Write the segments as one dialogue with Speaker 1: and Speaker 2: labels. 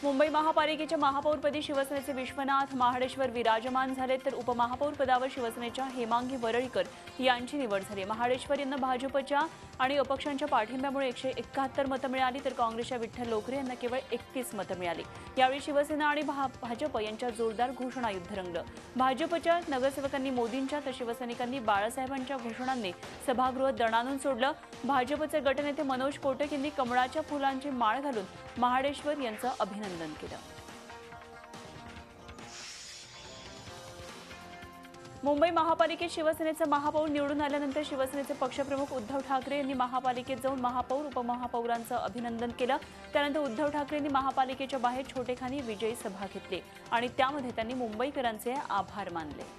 Speaker 1: मुंबई महापालिकेच्या महापौरपदी शिवसेनेचे विश्वनाथ महाडेश्वर विराजमान झाले, तर उपमहापौर पदावर शिवसेनेच्या हेमांगी वरळीकर यांची निवड झाली। महाडेश्वर यांना भाजपच्या आणि अपक्षांच्या पाठिंब्यामुळे 171 मतं मिळाली, तर काँग्रेसच्या विठ्ठल लोकरे यांना केवळ 31 मतं मिळाली। यावेळी शिवसेना आणि भाजप यांच्या जोरदार घोषणा युद्ध रंगलं। भाजपच्या नगरसेवकांनी मोदींच्या तर शिवसैनिकांनी बाळासाहेबांच्या घोषणांनी सभागृह दणाणून सोडलं। भाजपचे गटनेते मनोज कोटक यांनी कमळाच्या फुलांची माळ घालून महाडेश्वर यांचं अभिनंदन केलं। मुंबई महापालिकेत शिवसेनेचा महापौर निवडून आल्यानंतर शिवसेनेचे पक्षप्रमुख उद्धव ठाकरे यांनी महापालिकेत जाऊन महापौर उपमहापौरांचं अभिनंदन केलं। त्यानंतर उद्धव ठाकरे यांनी महापालिकेच्या बाहेर छोटेखानी विजयी सभा घेतली आणि त्यामध्ये त्यांनी मुंबईकरांचे आभार मानले।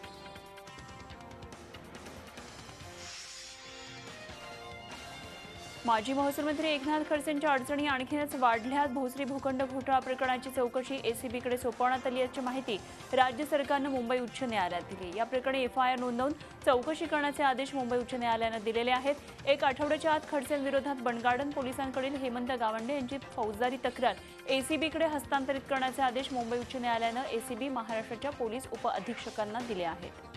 Speaker 1: माजी महसूल मंत्री एकनाथ खडसेंच्या अडचणी आणखीनच वाढल्यात। भोसरी भूखंड घोटाळा प्रकरणाची चौकशी एसीबीकडे सोपवण्यात आली याची माहिती राज्य सरकारनं मुंबई उच्च न्यायालयात दिली। या प्रकरणी एफआयआर नोंदवून चौकशी करण्याचे आदेश मुंबई उच्च न्यायालयानं दिलेले आहेत। 1 आठवड्याच्या आत खडसेंविरोधात बंडगार्डन पोलिसांकडील हेमंत गावंडे यांची फौजदारी तक्रार एसीबीकडे हस्तांतरित करण्याचे आदेश मुंबई उच्च न्यायालयानं एसीबी महाराष्ट्राच्या पोलीस उपअधीक्षकांना दिले आहेत।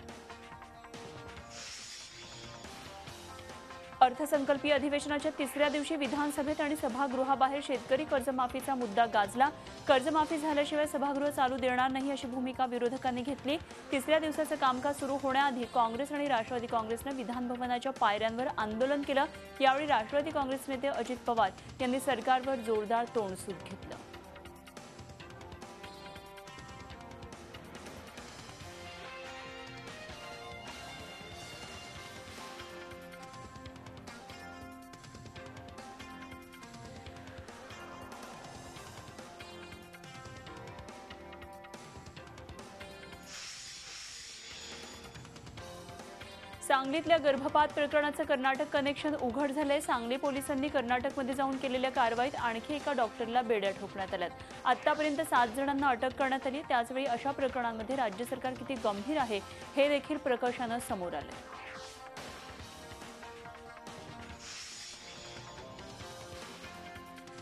Speaker 1: अर्थसंकल्पीय अधिवेशनाच्या तिसऱ्या दिवशी विधानसभेत आणि सभागृहाबाहेर शेतकरी कर्जमाफीचा मुद्दा गाजला। कर्जमाफी झाल्याशिवाय सभागृह चालू देणार नाही अशी भूमिका विरोधकांनी घेतली। तिसऱ्या दिवसाचं कामकाज सुरू होण्याआधी काँग्रेस आणि राष्ट्रवादी काँग्रेसनं विधानभवनाच्या पायऱ्यांवर आंदोलन केलं। यावेळी राष्ट्रवादी काँग्रेस नेते अजित पवार यांनी सरकारवर जोरदार तोंडसूड घेतलं। सांगलीतल्या गर्भपात प्रकरणाचं कर्नाटक कनेक्शन उघड झालंय। सांगली पोलिसांनी कर्नाटकमध्ये जाऊन केलेल्या कारवाईत आणखी एका डॉक्टरला बेड्या ठोकण्यात आल्यात। आतापर्यंत 7 जणांना अटक करण्यात आली। त्याचवेळी अशा प्रकरणांमध्ये राज्य सरकार किती गंभीर आहे हे देखील प्रकर्षानं समोर आलं।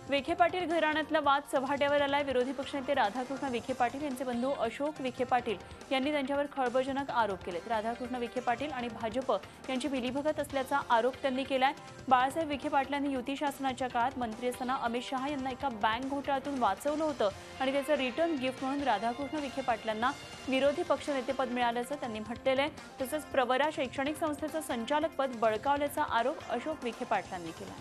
Speaker 1: विखे पाटील घराण्यातला वाद चव्हाट्यावर आलाय। विरोधी पक्षनेते राधाकृष्ण विखे पाटील यांचे बंधू अशोक विखे पाटील यांनी त्यांच्यावर खळबळजनक आरोप केलेत। राधाकृष्ण विखे पाटील आणि भाजप यांची मिलीभगत असल्याचा आरोप त्यांनी केलाय। बाळासाहेब विखे पाटलांनी युती शासनाच्या काळात मंत्री असताना अमित शहा यांना एका बँक घोटाळ्यातून वाचवलं होतं आणि त्याचं रिटर्न गिफ्ट म्हणून राधाकृष्ण विखे पाटलांना विरोधी पक्षनेतेपद मिळाल्याचं त्यांनी म्हटलेलं आहे। तसंच प्रवरा शैक्षणिक संस्थेचं संचालक पद बळकावल्याचा आरोप अशोक विखे पाटलांनी केला।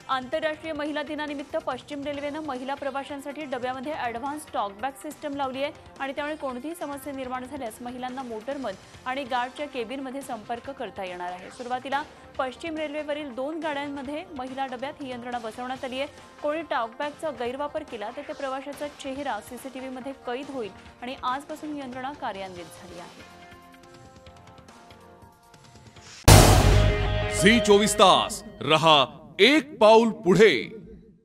Speaker 1: आंतरराष्ट्रीय महिला दिनानिमित्त पश्चिम रेल्वेनं महिला प्रवाशांसाठी डब्यामध्ये ॲडव्हान्स टॉकबॅक सिस्टम लावली आहे आणि त्यामुळे कोणतीही समस्या निर्माण झाल्यास महिलांना मोटरमध आणि गार्डच्या केबिनमध्ये संपर्क करता येणार आहे। सुरुवातीला पश्चिम रेल्वेवरील 2 गाड्यांमध्ये महिला डब्यात ही यंत्रणा बसवण्यात आली आहे। कोणी टॉकबॅकचा गैरवापर केला तर त्या प्रवाशाचा चेहरा सीसीटीव्हीमध्ये कैद होईल आणि आजपासून ही यंत्रणा कार्यान्वित झाली आहे।
Speaker 2: झी 24 तास रहा एक पाऊल पुढे।